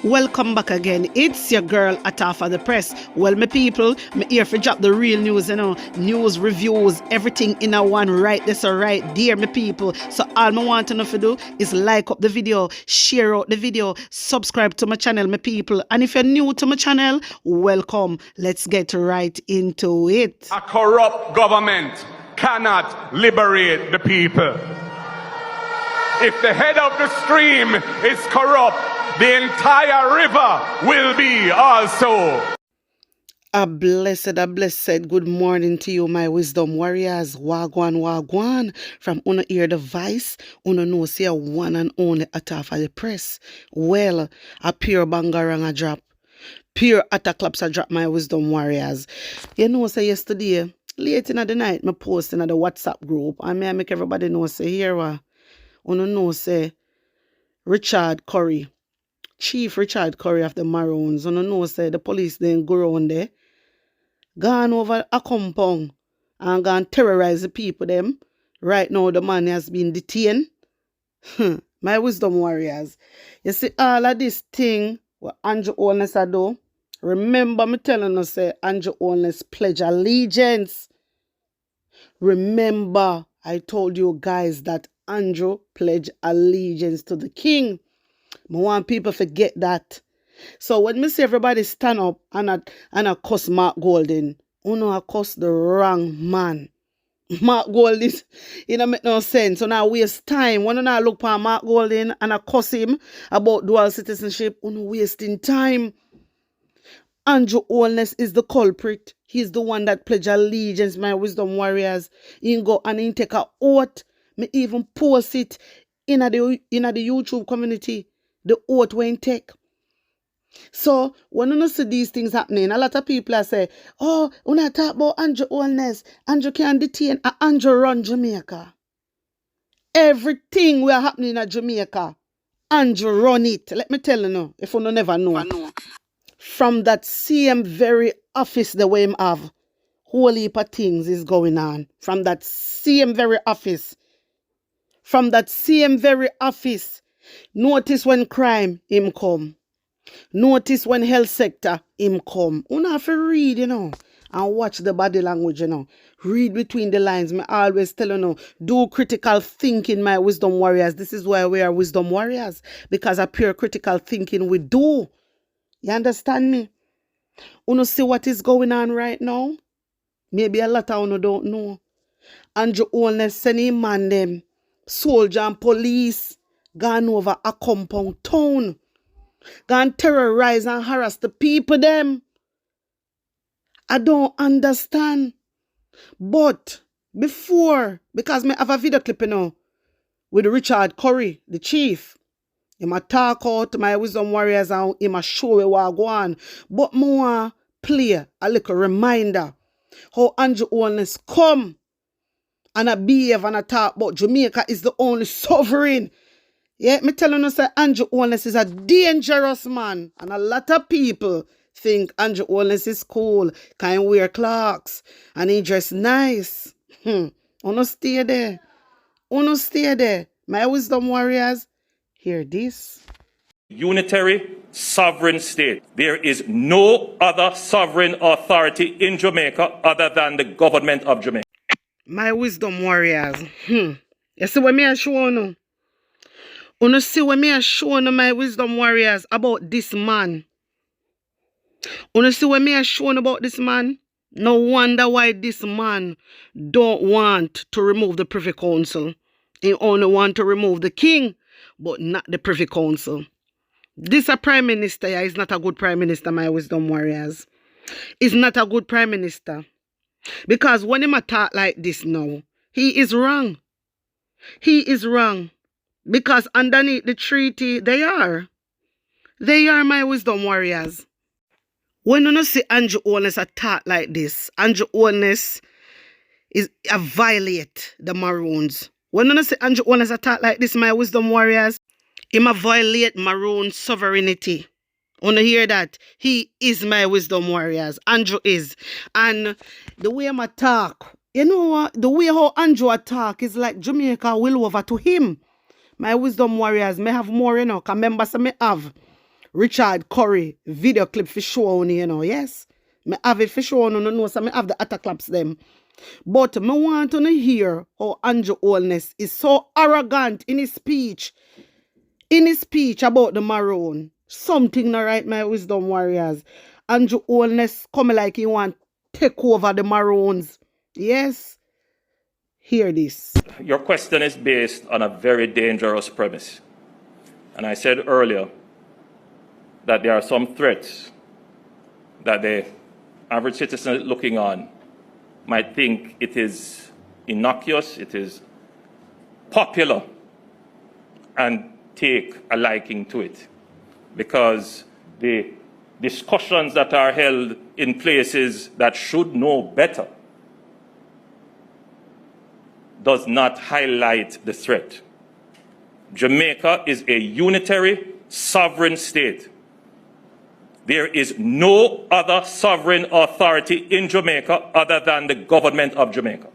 Welcome back again. It's your girl Atafa the Press. Well, my people, me here for drop the real news, news, reviews, everything in a one right this or right there, my people. So all I want to know to do is like up the video, share out the video, subscribe to my channel, my people. And if you're new to my channel, welcome. Let's get right into it. A corrupt government cannot liberate the people. If the head of the stream is corrupt, the entire river will be also. A blessed good morning to you, my wisdom warriors. Wagwan. From Uno Ear Device, Uno know say one and only Atafa the Press. Well, a pure bangarang a drop. Pure claps a drop, my wisdom warriors. You know, say yesterday, late in the night, me post in the WhatsApp group, and I make everybody know, say here, Uno know, say Richard Curry. Chief Richard Curry of the Maroons, and I know say the police then go around there, gone over a compound and gone terrorize the people them. Right now the man has been detained. My wisdom warriors. You see all of this thing what Andrew Holness a do. Remember me telling us say Andrew Holness pledge allegiance. Remember I told you guys that Andrew pledge allegiance to the king. I want people forget that. So when me see everybody stand up and I cuss Mark Golden, I cuss the wrong man. Mark Golden, it don't make no sense. So now waste time. When I look for Mark Golden and I cuss him about dual citizenship, wasting time. Andrew Holness is the culprit. He's the one that pledge allegiance, my wisdom warriors. He go and he take a oath. Me even post it in the YouTube community. The oath won't take. So, when you see these things happening, a lot of people are say, oh, when I talk about Andrew Holness, Andrew can detain, Andrew run Jamaica. Everything we are happening in Jamaica, Andrew run it. Let me tell you now, if you never know. From that same very office the way him have, whole heap of things is going on. From that same very office. Notice when crime, him come. Notice when health sector, him come. You have to read, and watch the body language, Read between the lines. Me always tell you, do critical thinking, my wisdom warriors. This is why we are wisdom warriors. Because a pure critical thinking we do. You understand me? You see what is going on right now? Maybe a lot of you don't know. Andrew Holness send him man them, soldier and police, gone over a compound town, gone terrorize and harass the people them. I don't understand. But before, because me have a video clip with Richard Curry, the chief. He ma talk out to my wisdom warriors and he ma show you what go on. But more play a little reminder how Andrew Holness come and I behave and I talk about Jamaica is the only sovereign. Yeah, me telling you, say Andrew Holness is a dangerous man. And a lot of people think Andrew Holness is cool, can wear clocks, and he dress nice. Uno stay there. My wisdom warriors, hear this. Unitary sovereign state. There is no other sovereign authority in Jamaica other than the government of Jamaica. My wisdom warriors. You see what me I show you? You see what me I show you, my wisdom warriors, about this man? You see what me I show you about this man? No wonder why this man don't want to remove the Privy Council. He only want to remove the king, but not the Privy Council. This a prime minister is not a good prime minister, my wisdom warriors. Is not a good prime minister. Because when him talk like this now, he is wrong. He is wrong. Because underneath the treaty, they are. They are, my wisdom warriors. When you see Andrew Holness talk like this, Andrew Holness is a violate the Maroons. When you see Andrew Holness talk like this, my wisdom warriors, he ma violate Maroon sovereignty. Wanna hear that? He is my wisdom warriors. Andrew is. And the way I'm talk, you know what? The way how Andrew talk is like Jamaica will over to him. My wisdom warriors may have more, because members may have Richard Curry video clip for show on, you know, yes. Me have it for show on, no, so me have the attack claps them. But me want to hear how Andrew Holness is so arrogant in his speech. In his speech about the Maroon. Something not right, my wisdom warriors. Andrew Holness come like he want to take over the Maroons. Yes. Hear this. Your question is based on a very dangerous premise. And I said earlier that there are some threats that the average citizen looking on might think it is innocuous, it is popular, and take a liking to it. Because the discussions that are held in places that should know better does not highlight the threat. Jamaica is a unitary, sovereign state. There is no other sovereign authority in Jamaica other than the government of Jamaica.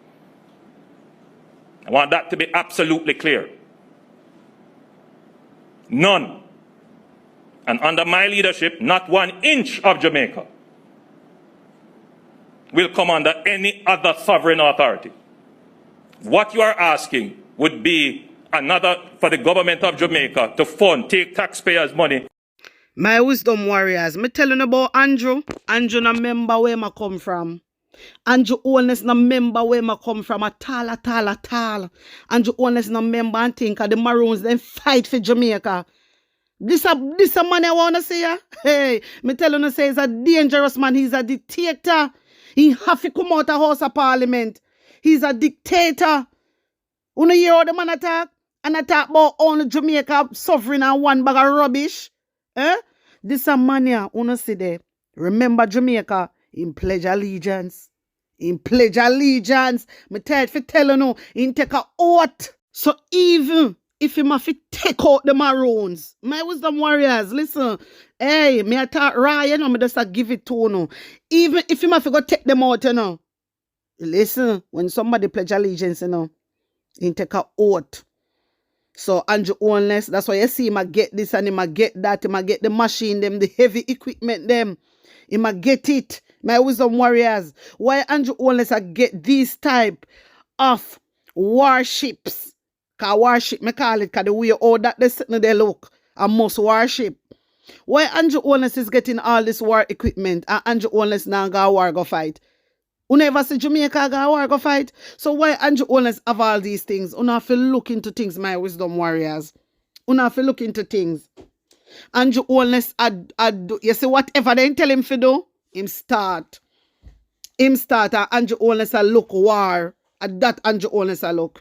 I want that to be absolutely clear. None. And under my leadership, not 1 inch of Jamaica will come under any other sovereign authority. What you are asking would be another for the government of Jamaica to fund, take taxpayers' money. My wisdom warriors, me telling about Andrew. Andrew na member where I come from. Andrew Holness na member where I come from. At all. Andrew Holness na member and think of the Maroons then fight for Jamaica. This a man I wanna say ya. Hey, me telling you say he's a dangerous man. He's a dictator. He have to come out of House of Parliament. He's a dictator. You know hear how the man attack? And attack about only Jamaica suffering and one bag of rubbish. Eh? This a man here, you see there. Remember Jamaica in pledge allegiance. In pledge allegiance. Me tell you, telling you, in take a oath. So even if him have to take out the Maroons, my wisdom warriors, listen. Hey, me attack Ryan, you know, me just give it to you. Even if him have to go take them out, you know. Listen, when somebody pledge allegiance, you know, he take a oath. So Andrew Holness, that's why you see him get this and him get that, him get the machine, them, the heavy equipment, them. Him get it. My wisdom warriors. Why Andrew Holness get these type of warships? Cause warship, me call it, cause the way all that they sitting there look. A most warship. Why Andrew Holness is getting all this war equipment and Andrew Holness now go war go fight? You never see Jamaica go war go fight. So why Andrew Holness have all these things? You have to look into things, my wisdom warriors. You have to look into things. Andrew Holness, you see whatever they tell him to do, him start. Him start and Andrew Holness a look war. At that Andrew Holness a look.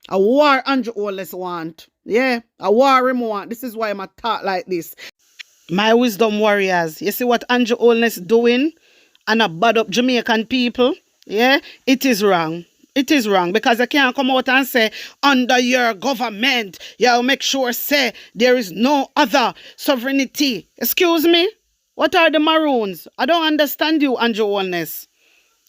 A war Andrew Holness want. Yeah, a war him want. This is why I'm a talk like this. My wisdom warriors, you see what Andrew Holness doing? And a bad up Jamaican people, yeah, it is wrong. It is wrong because I can't come out and say, under your government, you'll make sure, say, there is no other sovereignty. Excuse me? What are the Maroons? I don't understand you, Andrew Holness.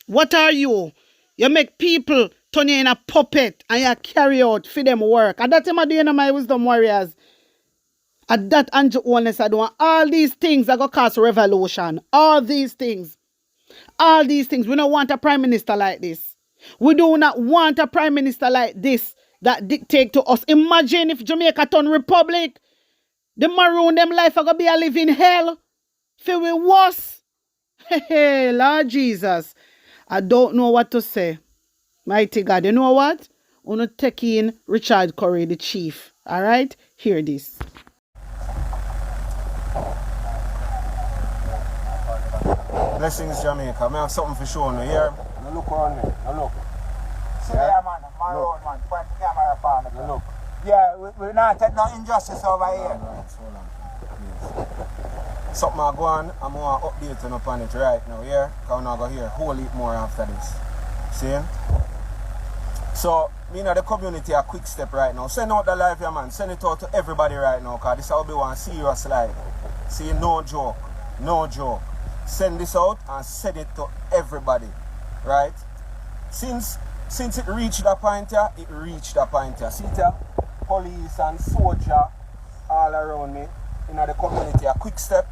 What are you? You make people turn you in a puppet and you carry out for them work. And that's what I'm doing, my wisdom warriors. At that Andrew Holness, I do all these things are going to cause revolution. All these things. All these things. We don't want a prime minister like this. We do not want a prime minister like this that dictate to us. Imagine if Jamaica turn republic. The Maroon, them life are going to be a living hell. Feel we worse. Hey, Lord Jesus. I don't know what to say. Mighty God. You know what? I'm going to take in Richard Curry, the chief. All right? Hear this. Blessings, Jamaica. I have something for showing you here. Now look on me. Now look. See there, man. My road, man. Point the camera for me. Now look. Yeah, we're not taking no injustice over here. Yes. Something I go on, I'm going to update you upon it right now, yeah? Because I'm not going to hear a whole heap more after this. See? So, me know the community a Quickstep right now. Send out the live here, man. Send it out to everybody right now, because this will be one serious live. See, no joke. No joke. Send this out and send it to everybody, right? Since it reached that point here, it reached that point here. See here, police and soldier all around me. in the community, a Quickstep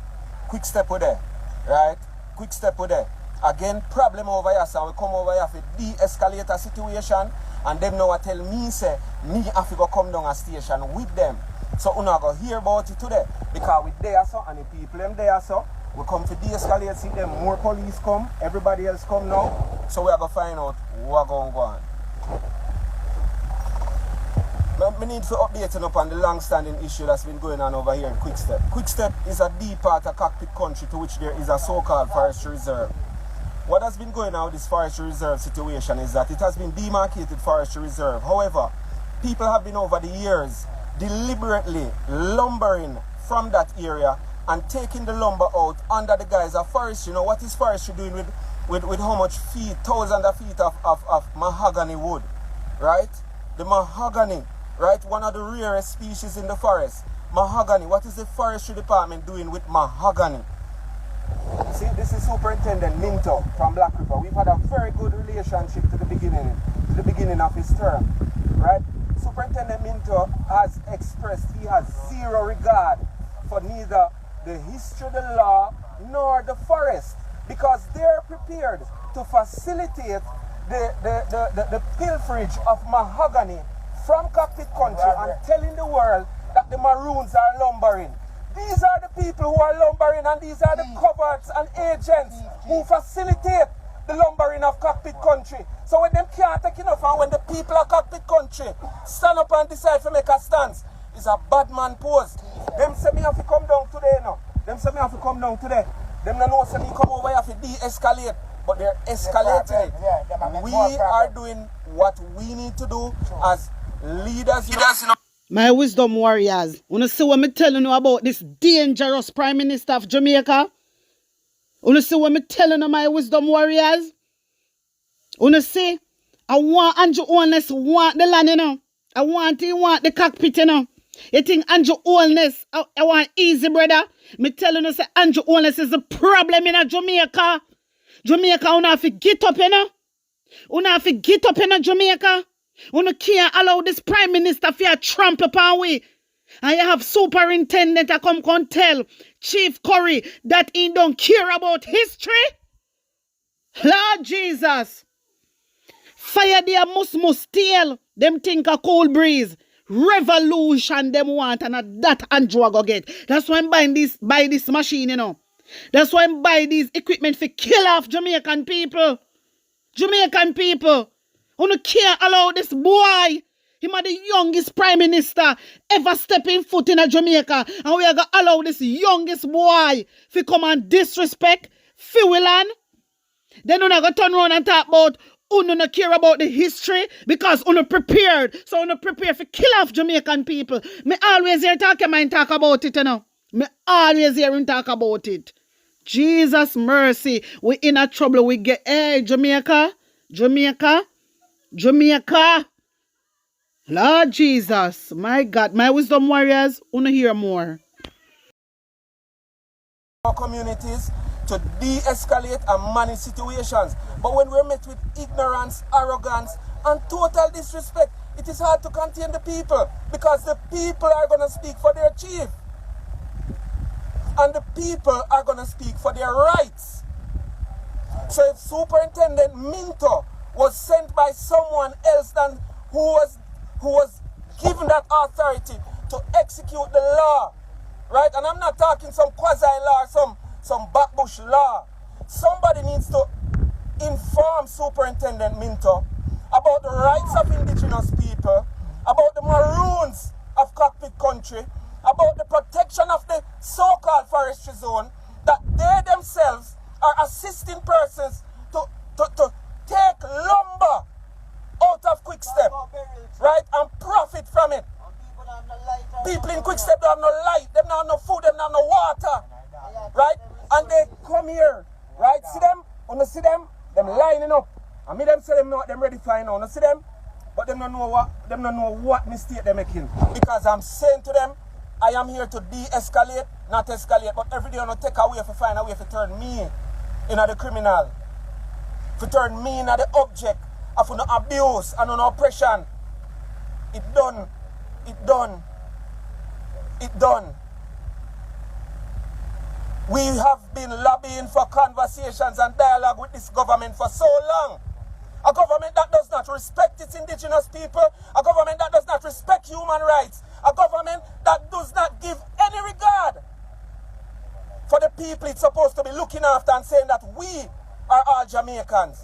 with there, right? Quickstep with there. Again, problem over here, so we come over here to de-escalate a situation, and them now tell me, say, me have to go come down a station with them. So we not go hear about it today, because we there so, and the people them there so, we come to de-escalate, see them, more police come, everybody else come now, so we are going to find out what going on. I need to update you on the long-standing issue that's been going on over here in Quickstep. Quickstep is a deep part of cockpit country to which there is a so-called forestry reserve. What has been going on with this forestry reserve situation is that it has been demarcated forestry reserve. However, people have been over the years deliberately lumbering from that area and taking the lumber out under the guise of forestry. You know, what is forestry doing with how much feet, thousands of feet of mahogany wood, right? The mahogany, right? One of the rarest species in the forest. Mahogany. What is the forestry department doing with mahogany? See, this is Superintendent Minto from Black River. We've had a very good relationship to the beginning of his term, right? Superintendent Minto has expressed he has zero regard for neither the history, the law, nor the forest, because they're prepared to facilitate the pilferage of mahogany from cockpit country and telling the world that the Maroons are lumbering. These are the people who are lumbering, and these are the coverts and agents who facilitate the lumbering of cockpit country. So when them can't take enough, and when the people of cockpit country stand up and decide to make a stance, it's a bad man pose. Them say me have to come down today now. Them say me have to come down today. Them no know say me come over here to de-escalate, but they're escalating it. We are doing what we need to do as leaders. You know. My wisdom warriors, wanna see what me telling you about this dangerous Prime Minister of Jamaica? Wanna see what me telling you, my wisdom warriors? Wanna see? I want Andrew Holness want the land, you know. I want the cockpit, you know. You think Andrew Holness, I want easy, brother? Me telling you, say Andrew Holness is the problem in Jamaica. Jamaica, you have to get up, you know. You have to get up in Jamaica. You can't allow this Prime Minister to tramp upon we. And you have Superintendent to come tell Chief Curry that he don't care about history. Lord Jesus. Fire their must steal. Them think a cold breeze. Revolution them want, and that Andrew go get. That's why I'm buy this machine, you know. That's why I'm buy these equipment for kill off Jamaican people. Jamaican people. You can't allow this boy, him are the youngest Prime Minister ever stepping foot in Jamaica, and we are going to allow this youngest boy to come and disrespect Fiwilan. Then you're going to turn around and talk about you don't care about the history because you're prepared. So you're prepared to kill off Jamaican people. Me always hear talk about it, you know. Me always hear him talk about it. Jesus mercy. We in a trouble. We get, hey, Jamaica. Lord Jesus. My God. My wisdom warriors, wanna hear more. Communities to de-escalate and manage situations. But when we're met with ignorance, arrogance, and total disrespect, it is hard to contain the people, because the people are going to speak for their chief. And the people are going to speak for their rights. So if Superintendent Minto was sent by someone else than who was given that authority to execute the law, right? And I'm not talking some quasi-law, some backbush law. Somebody needs to inform Superintendent Minto about the rights of indigenous people, about the Maroons of cockpit country, about the protection of the so-called forestry zone, that they themselves are assisting persons to take lumber out of Quickstep, right, and profit from it. People in Quickstep don't have no light, them don't have no food, them don't have no water, right? And they come here, right? See them? When you see them lining up. And me them say them ready for now. You see them? But them don't know what mistake they're making. Because I'm saying to them, I am here to de-escalate, not escalate. But every day I'm going to take away to find a way to turn me into the criminal. To turn me into the object of an abuse and an oppression. It done. We have been lobbying for conversations and dialogue with this government for so long. A government that does not respect its indigenous people, a government that does not respect human rights, a government that does not give any regard for the people it's supposed to be looking after and saying that we are all Jamaicans.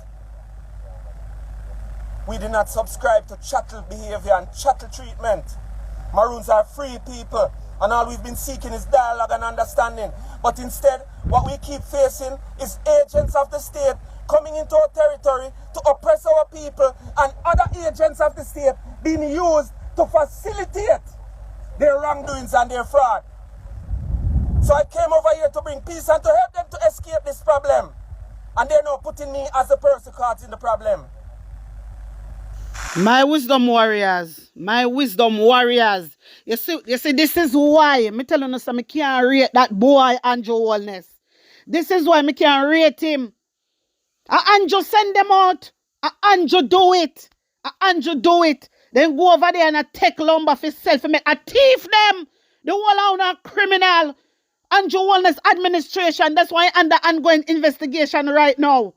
We do not subscribe to chattel behavior and chattel treatment. Maroons are free people, and all we've been seeking is dialogue and understanding. But instead, what we keep facing is agents of the state coming into our territory to oppress our people, and other agents of the state being used to facilitate their wrongdoings and their fraud. So I came over here to bring peace and to help them to escape this problem. And they're now putting me as the person caught in the problem. My wisdom warriors, You see, this is why me telling us I can't rate that boy Andrew Holness. This is why me can't rate him. Andrew send them out. Andrew do it. Andrew do it. Then go over there and take lumber for self and make a thief them. The whole out a criminal. Andrew Holness administration. That's why under ongoing investigation right now.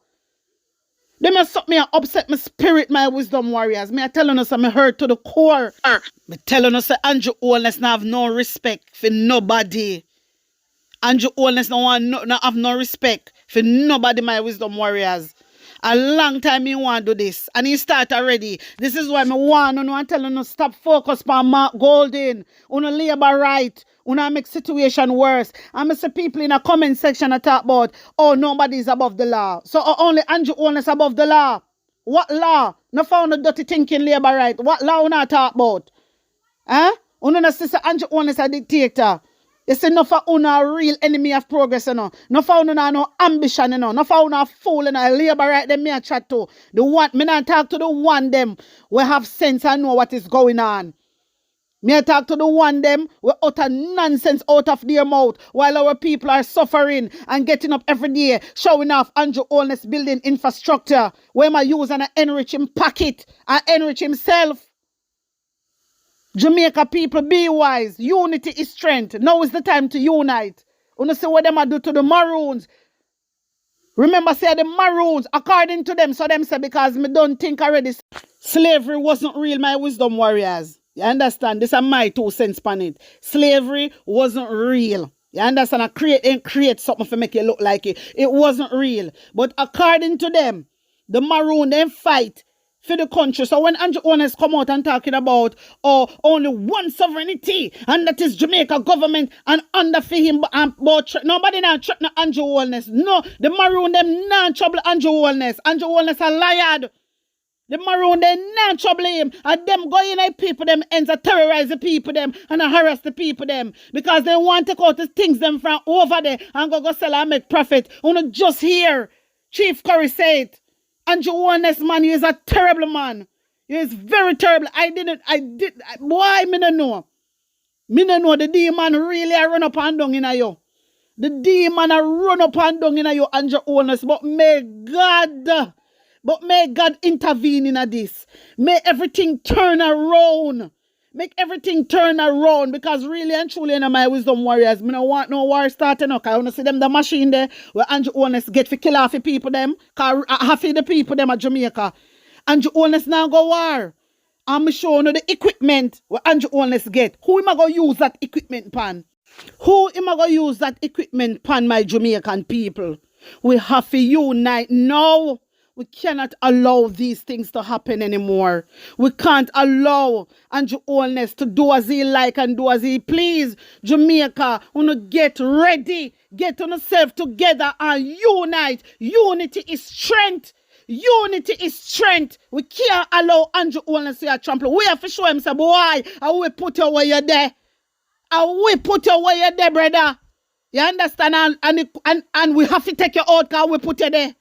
They must suck me and upset my spirit, my wisdom warriors. Me telling us I'm hurt to the core. Me telling us that Andrew Holness not have no respect for nobody. Andrew Holness not have no respect for nobody, my wisdom warriors. A long time he want to do this. And he start already. This is why me want and telling you stop focus on Mark Golden. Una labor right. Una make situation worse. And I see people in a comment section that talk about, oh, nobody is above the law. So only Andrew Holness above the law. What law? No found the dirty thinking labor right. What law una talk about? Huh? Una sister Andrew Holness a dictator. You say no for una real enemy of progress, you know. No for una no ambition, you know. No for una fool, you know. Labor right them me a chat to. The one, me not talk to the one them we have sense and know what is going on. Me I talk to the one them we utter nonsense out of their mouth while our people are suffering and getting up every day, showing off Andrew Holness building infrastructure where my use and enrich him pocket and enrich himself. Jamaica people, be wise. Unity is strength. Now is the time to unite. You see what them do to the Maroons. Remember, say the Maroons, according to them, so them say because me don't think already slavery wasn't real, my wisdom warriors. You understand? This is my 2 cents on it. Slavery wasn't real. You understand? I create something to make it look like it. It wasn't real. But according to them, the Maroon, them fight for the country. So when Andrew Holness come out and talking about only one sovereignty, and that is Jamaica government, and under for him, nobody now threaten Andrew Holness. No, the Maroon them not trouble Andrew Holness. Andrew Holness a liar. The Maroon they not trouble him, and them go in and people them ends to terrorize the people them and harass the people them because they want to take out the things them from over there and go sell and make profit. Only just here, Chief Curry said. Andrew Holness, man, he is a terrible man. He is very terrible. Why me no know? Me no know the demon really a run up and down in you. The demon a run up and down in you, Andrew Holness. But may God intervene in this. May everything turn around. Make everything turn around because really and truly in my wisdom warriors, me no want no war starting up. I want to see them the machine there where Andrew Holness get for kill off the people them. Cause half of the people them at Jamaica. Andrew Holness now go war. I'm showing you the equipment where Andrew Holness get. Who am I going to use that equipment pan? Who am I going to use that equipment pan, my Jamaican people? We have to unite now. We cannot allow these things to happen anymore. We can't allow Andrew Holness to do as he like and do as he please. Jamaica, wanna get ready. Get on yourself together and unite. Unity is strength. Unity is strength. We can't allow Andrew Holness to trample. We have to show him, say, boy, I will put you where you're there. I will put you where you're there, brother. You understand? And we have to take you out because we put you there.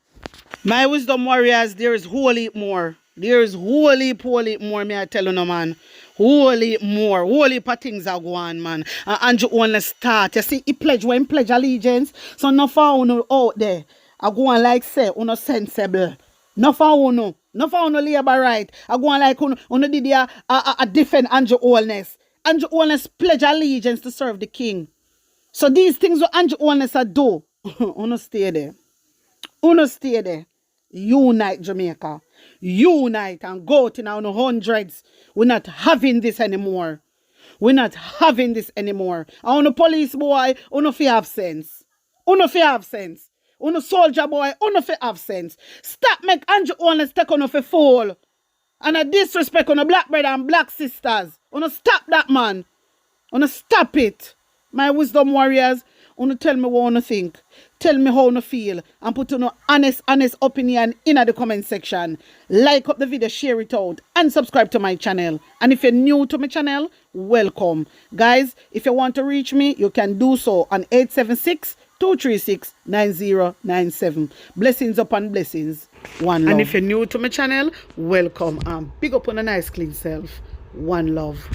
My wisdom warriors, there is wholly more. There is wholly more, me I tell you no, man. Wholly more. Wholly pa things are going, man. And Andrew Holness start. You see, he pledge allegiance. So no for uno out there. I go on like say, uno sensible. No for uno. No for uno labor right. I go on like uno did a defend Andrew Holness. Andrew Holness pledge allegiance to serve the king. So these things what Andrew Holness a do, uno stay there. Uno stay there. Unite Jamaica. Unite and go to now 100s. We're not having this anymore. We're not having this anymore. And uno police boy, uno fi have sense. Uno fi have sense. Uno soldier boy, uno fi have sense. Stop make Andrew Holness take uno fi fall. And a disrespect on a black brother and black sisters. Uno stop that, man. Uno stop it. My wisdom warriors, uno tell me what uno think. Tell me how uno feel. And put uno honest opinion in the comment section. Like up the video, share it out. And subscribe to my channel. And if you're new to my channel, welcome. Guys, if you want to reach me, you can do so on 876-236-9097. Blessings upon blessings. One love. And if you're new to my channel, welcome. Big up on a nice clean self. One love.